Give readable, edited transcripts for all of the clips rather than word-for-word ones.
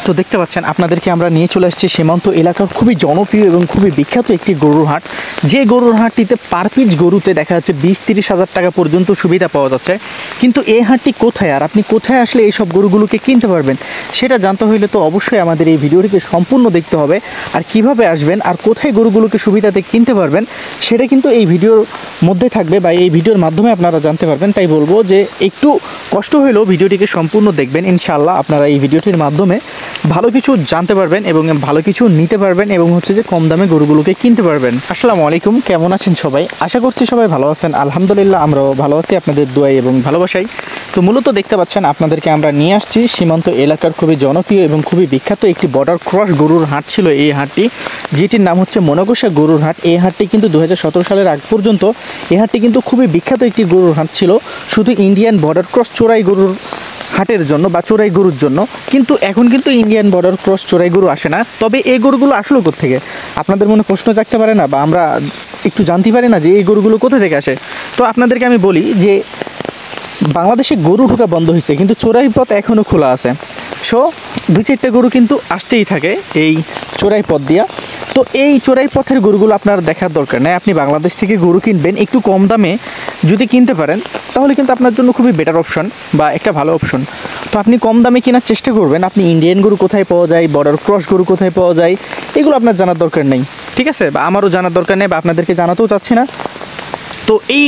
তো দেখতে পাচ্ছেন আপনাদেরকে আমরা নিয়ে চলে আসছি সীমান্ত এলাকার খুবই জনপ্রিয় এবং খুবই বিখ্যাত একটি গরুর হাট। যে গরুর হাটটিতে পার পিস গরুতে দেখা যাচ্ছে 20-30 হাজার টাকা পর্যন্ত সুবিধা পাওয়া যাচ্ছে। কিন্তু এই হাটটি কোথায়, আর আপনি কোথায় আসলে এই সব গরুগুলোকে কিনতে পারবেন সেটা জানতে হলে তো অবশ্যই আমাদের এই ভিডিওটিকে সম্পূর্ণ দেখতে হবে। আর কিভাবে আসবেন আর কোথায় গরুগুলোকে সুবিধাতে কিনতে পারবেন সেটা কিন্তু এই ভিডিওর মধ্যে থাকবে বা এই ভিডিওর মাধ্যমে আপনারা জানতে পারবেন। তাই বলবো যে একটু কষ্ট হলেও ভিডিওটিকে সম্পূর্ণ দেখবেন, ইনশাআল্লাহ আপনারা এই ভিডিওটির মাধ্যমে ভালো কিছু জানতে পারবেন এবং ভালো কিছু নিতে পারবেন এবং হচ্ছে যে কম দামে গরুগুলোকে কিনতে পারবেন। আসসালামু আলাইকুম, কেমন আছেন সবাই? আশা করছি সবাই ভালো আছেন। আলহামদুলিল্লাহ আমরাও ভালো আছি আপনাদের দোয়াই এবং ভালোবাসাই। তো মূলত দেখতে পাচ্ছেন আপনাদেরকে আমরা নিয়ে আসছি সীমান্ত এলাকার খুবই জনপ্রিয় এবং খুবই বিখ্যাত একটি বর্ডার ক্রস গরুর হাট ছিল এই হাটটি, যেটির নাম হচ্ছে মনকষা গরুর হাট। এই হাটটি কিন্তু 2017 সালের আগ পর্যন্ত এই হাটটি কিন্তু খুবই বিখ্যাত একটি গরুর হাট ছিল, শুধু ইন্ডিয়ান বর্ডার ক্রস চোরাই গরুর হাটের জন্য বা চোরাই গরুর জন্য। কিন্তু এখন কিন্তু ইন্ডিয়ান বর্ডার ক্রস চোরাই গরু আসে না। তবে এই গরুগুলো আসলো কোত্থেকে আপনাদের মনে প্রশ্ন জাগতে পারে না, বা আমরা একটু জানতে পারি না যে এই গরুগুলো কোথা থেকে আসে। তো আপনাদেরকে আমি বলি যে বাংলাদেশে গরু ঢোকা বন্ধ হয়েছে কিন্তু চোরাই পথ এখনও খোলা আছে। সো 2-4টা গরু কিন্তু আসতেই থাকে এই চোরাই পথ দিয়া। তো এই চোরাই পথের গরুগুলো আপনার দেখার দরকার নেই। আপনি বাংলাদেশ থেকে গরু কিনবেন একটু কম দামে যদি কিনতে পারেন তাহলে কিন্তু আপনার জন্য খুবই বেটার অপশন বা একটা ভালো অপশন। তো আপনি কম দামে কেনার চেষ্টা করবেন। আপনি ইন্ডিয়ান গরু কোথায় পাওয়া যায়, বর্ডার ক্রস গরু কোথায় পাওয়া যায় এগুলো আপনার জানার দরকার নেই, ঠিক আছে? বা আমারও জানার দরকার নেই বা আপনাদেরকে জানাতেও চাচ্ছি না। তো এই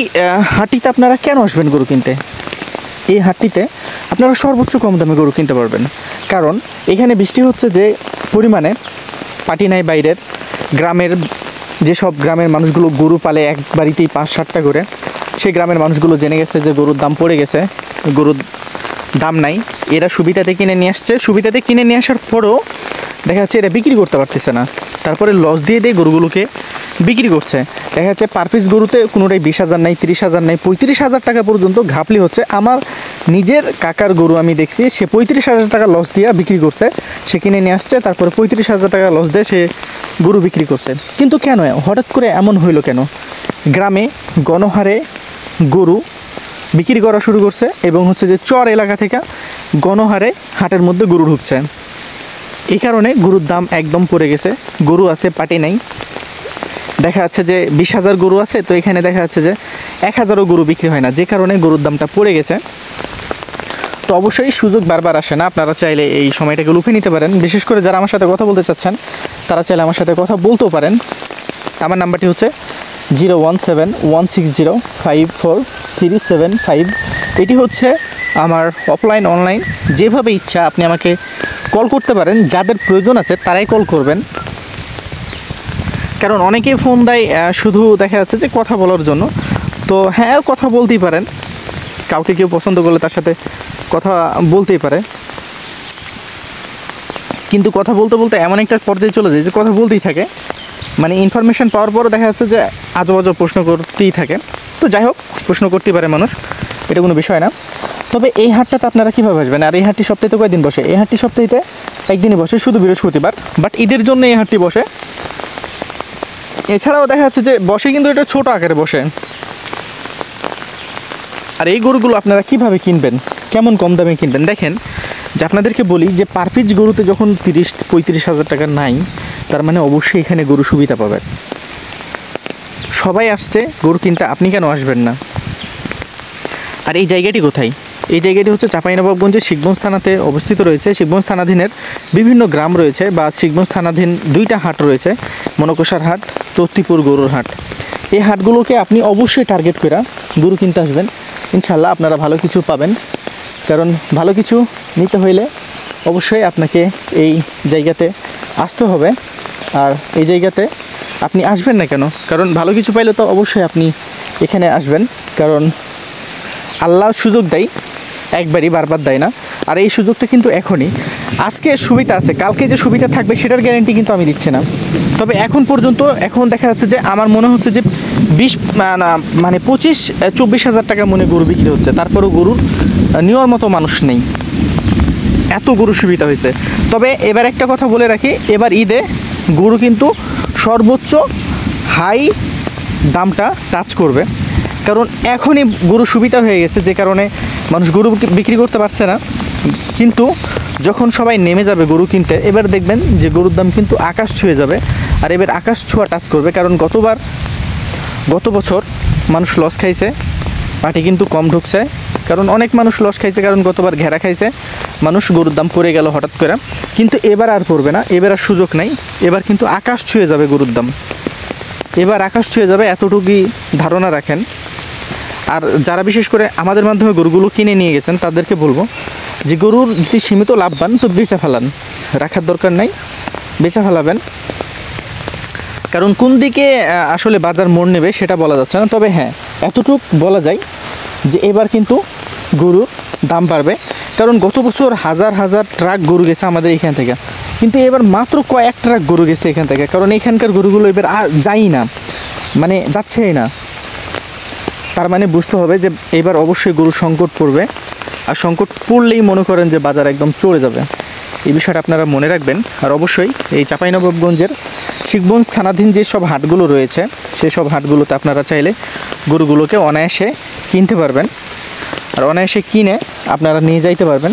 হাটটিতে আপনারা কেন আসবেন গরু কিনতে? এই হাটটিতে আপনারা সর্বোচ্চ কম দামে গরু কিনতে পারবেন, কারণ এখানে বৃষ্টি হচ্ছে যে পরিমাণে পাটি নাই বাইরের গ্রামের যেসব গ্রামের মানুষগুলো গরু পালে এক বাড়িতেই 5-7টা করে, সেই গ্রামের মানুষগুলো জেনে গেছে যে গরুর দাম পড়ে গেছে, গরুর দাম নাই, এরা সুবিধাতে কিনে নিয়ে আসছে। সুবিধাতে কিনে নিয়ে আসার পরেও দেখা যাচ্ছে এরা বিক্রি করতে পারতেছে না, তারপরে লস দিয়ে দিয়ে গরুগুলোকে বিক্রি করছে। দেখা যাচ্ছে পার পিস গরুতে কোনোটাই 20,000 নাই, 30,000 নাই, 35,000 টাকা পর্যন্ত ঘাপলি হচ্ছে। আমার নিজের কাকার গরু আমি দেখছি, সে 35,000 টাকা লস দিয়ে বিক্রি করছে। সে কিনে নিয়ে আসছে, তারপরে 35,000 টাকা লস দিয়ে সে গরু বিক্রি করছে। কিন্তু কেন হঠাৎ করে এমন হইলো কেন? গ্রামে গণহারে গরু বিক্রি করা শুরু করছে এবং হচ্ছে যে চর এলাকা থেকে গণহারে হাটের মধ্যে গরু ঢুকছে। এই কারণে গরুর দাম একদম পড়ে গেছে। গরু আছে পাটি নাই, দেখা যাচ্ছে যে 20,000 গরু আছে, তো এখানে দেখা যাচ্ছে যে 1,000ও গরু বিক্রি হয় না, যে কারণে গরুর দামটা পড়ে গেছে। তো অবশ্যই সুযোগ বারবার আসে না, আপনারা চাইলে এই সময়টাকে লুফে নিতে পারেন। বিশেষ করে যারা আমার সাথে কথা বলতে চাচ্ছেন তারা চাইলে আমার সাথে কথা বলতেও পারেন। আমার নাম্বারটি হচ্ছে 01716054375। এটি হচ্ছে আমার অফলাইন অনলাইন যেভাবে ইচ্ছা আপনি আমাকে কল করতে পারেন। যাদের প্রয়োজন আছে তারাই কল করবেন, কারণ অনেকেই ফোন দেয় শুধু দেখা যাচ্ছে যে কথা বলার জন্য। তো হ্যাঁ, কথা বলতেই পারেন, কাউকে কেউ পছন্দ করলে তার সাথে কথা বলতেই পারে, কিন্তু কথা বলতে বলতে এমন একটা পর্যায়ে চলে যায় যে কথা বলতেই থাকে, মানে ইনফরমেশান পাওয়ার পরও দেখা যাচ্ছে যে আজব আজব প্রশ্ন করতেই থাকে। তো যাই হোক, প্রশ্ন করতেই পারে মানুষ, এটা কোনো বিষয় না। তবে এই হাটটাতে আপনারা কীভাবে আসবেন? আর এই হাটটি সপ্তাহে কয়েকদিন বসে? এই হাটটি সপ্তাহে একদিনই বসে, শুধু বৃহস্পতিবার। বাট ঈদের জন্য এই হাটটি বসে। এছাড়াও দেখা যাচ্ছে যে বসে, কিন্তু এটা ছোটো আকারে বসে। আর এই গরুগুলো আপনারা কিভাবে কিনবেন, কেমন কম দামে কিনবেন? দেখেন যে আপনাদেরকে বলি যে পার পিস গরুতে যখন 30-35,000 টাকা নাই, তার মানে অবশ্যই এখানে গরু সুবিধা পাবেন। সবাই আসছে গরু কিনতে, আপনি কেন আসবেন না? আর এই জায়গাটি কোথায়? এই জায়গাটি হচ্ছে চাঁপাইনবাবগঞ্জের শিবগঞ্জ থানাতে অবস্থিত রয়েছে। শিবগঞ্জ থানাধীনের বিভিন্ন গ্রাম রয়েছে, বা শিবগঞ্জ থানাধীন 2টা হাট রয়েছে, মনকষার হাট, তত্তিপুর গরুর হাট। এই হাটগুলোকে আপনি অবশ্যই টার্গেট করে গরু কিনতে আসবেন, ইনশাল্লাহ আপনারা ভালো কিছু পাবেন। কারণ ভালো কিছু নিতে হইলে অবশ্যই আপনাকে এই জায়গাতে আসতে হবে। আর এই জায়গাতে আপনি আসবেন না কেন? কারণ ভালো কিছু পাইলে তো অবশ্যই আপনি এখানে আসবেন, কারণ আল্লাহ সুযোগ দেয় একবারই, বারবার দেয় না। আর এই সুযোগটা কিন্তু এখনই, আজকে সুবিধা আছে, কালকে যে সুবিধা থাকবে সেটার গ্যারান্টি কিন্তু আমি দিচ্ছি না। তবে এখন পর্যন্ত এখন দেখা যাচ্ছে যে আমার মনে হচ্ছে যে 25-24 হাজার টাকা মনে গরু বিক্রি হচ্ছে, তারপরেও গরুর নেওয়ার মতো মানুষ নেই, এত গরু সুবিধা হয়েছে। তবে এবার একটা কথা বলে রাখি, এবার ঈদে গরু কিন্তু সর্বোচ্চ হাই দামটা টাচ করবে, কারণ এখনই গরু সুবিধা হয়ে গেছে, যে কারণে মানুষ গরু বিক্রি করতে পারছে না। কিন্তু যখন সবাই নেমে যাবে গরু কিনতে, এবার দেখবেন যে গরুর দাম কিন্তু আকাশ ছুঁয়ে যাবে। আর এবার আকাশ ছোঁয়া টাচ করবে, কারণ গত বছর মানুষ লস খাইছে, পাটি কিন্তু কম ঢুকছে, কারণ অনেক মানুষ লস খাইছে, কারণ গতবার ঘেরা খাইছে মানুষ, গরুর দাম পড়ে গেল হঠাৎ করে। কিন্তু এবার আর পড়বে না, এবার আর সুযোগ নাই, এবার কিন্তু আকাশ ছুঁয়ে যাবে গরুর দাম, এবার আকাশ ছুঁয়ে যাবে, এতটুকুই ধারণা রাখেন। আর যারা বিশেষ করে আমাদের মাধ্যমে গরুগুলো কিনে নিয়ে গেছেন তাদেরকে বলবো যে গরুর যদি সীমিত লাভ পান তো বেচা ফেলান, রাখার দরকার নাই, বেচা ফেলাবেন। কারণ কোন দিকে আসলে বাজার মোড় নেবে সেটা বলা যাচ্ছে না। তবে হ্যাঁ, এতটুক বলা যায় যে এবার কিন্তু গরুর দাম বাড়বে, কারণ গত বছর হাজার হাজার ট্রাক গরু গেছে আমাদের এখান থেকে, কিন্তু এবার মাত্র কয়েক ট্রাক গরু গেছে এখান থেকে, কারণ এখানকার গরুগুলো এবার যাই না, মানে যাচ্ছেই না। তার মানে বুঝতে হবে যে এবার অবশ্যই গরুর সংকট পড়বে, আর সংকট পড়লেই মনে করেন যে বাজার একদম চড়ে যাবে। এই বিষয়টা আপনারা মনে রাখবেন। আর অবশ্যই এই চাঁপাইনবাবগঞ্জের শিখগঞ্জ থানাধীন যে সব হাটগুলো রয়েছে সেসব হাটগুলোতে আপনারা চাইলে গরুগুলোকে অনায়াসে কিনতে পারবেন, আর অনায়াসে কিনে আপনারা নিয়ে যাইতে পারবেন।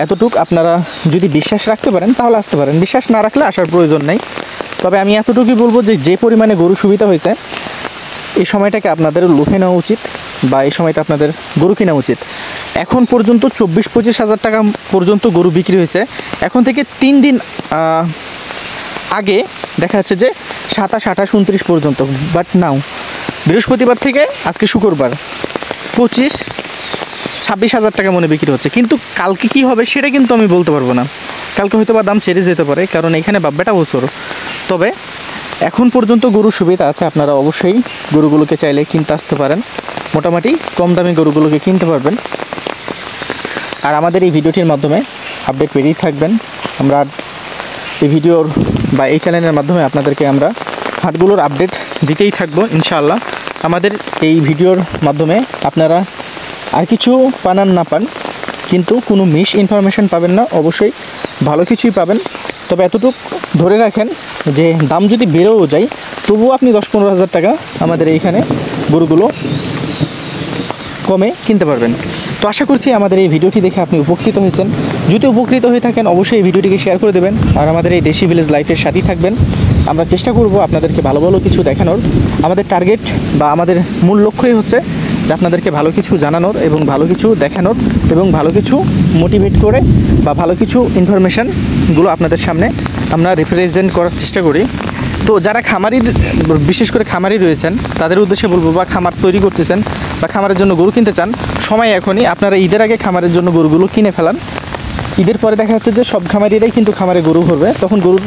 এতটুক আপনারা যদি বিশ্বাস রাখতে পারেন তাহলে আসতে পারেন, বিশ্বাস না রাখলে আসার প্রয়োজন নেই। তবে আমি এতটুকুই বলবো যে পরিমাণে গরু সুবিধা হয়েছে, এই সময়টাকে আপনাদের লুফে নেওয়া উচিত, বা এই সময়টা আপনাদের গরু কেনা উচিত। এখন পর্যন্ত 24-25 হাজার টাকা পর্যন্ত গরু বিক্রি হয়েছে। এখন থেকে 3 দিন আগে দেখা যাচ্ছে যে 27, 28, 29 পর্যন্ত, বাট নাও বৃহস্পতিবার থেকে আজকে শুক্রবার 25-26 হাজার টাকা মনে বিক্রি হচ্ছে। কিন্তু কালকে কি হবে সেটা কিন্তু আমি বলতে পারবো না, কালকে হয়তো বা দাম চেড়ে যেতে পারে, কারণ এখানে বাব্বেটা বছর। তবে এখন পর্যন্ত গরুর সুবিধা আছে, আপনারা অবশ্যই গরুগুলোকে চাইলে কিনতে আসতে পারেন, মোটামুটি কম দামি গরুগুলোকে কিনতে পারবেন। আর আমাদের এই ভিডিওটির মাধ্যমে আপডেট পেয়েই থাকবেন। আমরা এই ভিডিওর বা এই চ্যানেলের মাধ্যমে আপনাদেরকে আমরা হাটগুলোর আপডেট দিতেই থাকবো ইনশাআল্লাহ। আমাদের এই ভিডিওর মাধ্যমে আপনারা আর কিছু পান আর না পান, কিন্তু কোনো মিস ইনফরমেশন পাবেন না, অবশ্যই ভালো কিছুই পাবেন। তবে এতটুকু ধরে রাখেন যে দাম যদি বেড়েও যায় তবুও আপনি 10-15 হাজার টাকা আমাদের এইখানে গরুগুলো কমে কিনতে পারবেন। তো আশা করছি আমাদের এই ভিডিওটি দেখে আপনি উপকৃত হয়েছেন। যদি উপকৃত হয়ে থাকেন অবশ্যই এই ভিডিওটিকে শেয়ার করে দেবেন, আর আমাদের এই দেশি ভিলেজ লাইফের সাথেই থাকবেন। আমরা চেষ্টা করব আপনাদেরকে ভালো ভালো কিছু দেখানোর। আমাদের টার্গেট বা আমাদের মূল লক্ষ্যই হচ্ছে যে আপনাদেরকে ভালো কিছু জানানোর এবং ভালো কিছু দেখানোর এবং ভালো কিছু মোটিভেট করে বা ভালো কিছু ইনফরমেশানগুলো আপনাদের সামনে আমরা রিপ্রেজেন্ট করার চেষ্টা করি। তো যারা খামারি, বিশেষ করে খামারি রয়েছেন তাদের উদ্দেশ্যে বলবো, বা খামার তৈরি করতেছেন বা খামারের জন্য গরু কিনতে চান, সময় এখনই। আপনারা ঈদের আগে খামারের জন্য গরুগুলো কিনে ফেলান। ঈদের পরে দেখা যাচ্ছে যে সব খামারিরাই কিন্তু খামারে গরু ভরবে, তখন গরুর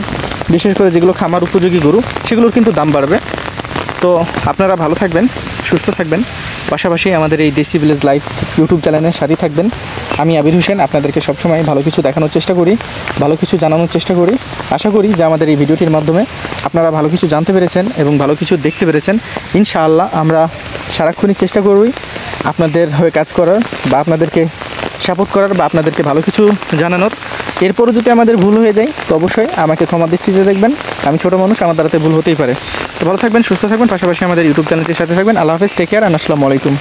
বিশেষ করে যেগুলো খামার উপযোগী গরু সেগুলোর কিন্তু দাম বাড়বে। তো আপনারা ভালো থাকবেন, সুস্থ থাকবেন, পাশাপাশি আমাদের এই দেশি ভিলেজ লাইফ ইউটিউব চ্যানেলের সাথেই থাকবেন। আমি আবির হোসেন, আপনাদেরকে সবসময় ভালো কিছু দেখানোর চেষ্টা করি, ভালো কিছু জানানোর চেষ্টা করি। আশা করি যে আমাদের এই ভিডিওটির মাধ্যমে আপনারা ভালো কিছু জানতে পেরেছেন এবং ভালো কিছু দেখতে পেরেছেন। ইনশাআল্লাহ আমরা সারাক্ষণই চেষ্টা করবই আপনাদের হয়ে কাজ করার, বা আপনাদেরকে সাপোর্ট করার, বা আপনাদেরকে ভালো কিছু জানানোর। এরপরও যদি আমাদের ভুল হয়ে যায় তো অবশ্যই আমাকে ক্ষমা দৃষ্টিতে দেখবেন, আমি ছোটো মানুষ, আমার দ্বারাতে ভুল হতেই পারে। তো ভালো থাকবেন, সুস্থ থাকবেন, পাশাপাশি আমাদের ইউটিউব চ্যানেলটির সাথে থাকবেন। আল্লাহ হাফেজ, টেক কেয়ার, আর আসসালামু আলাইকুম।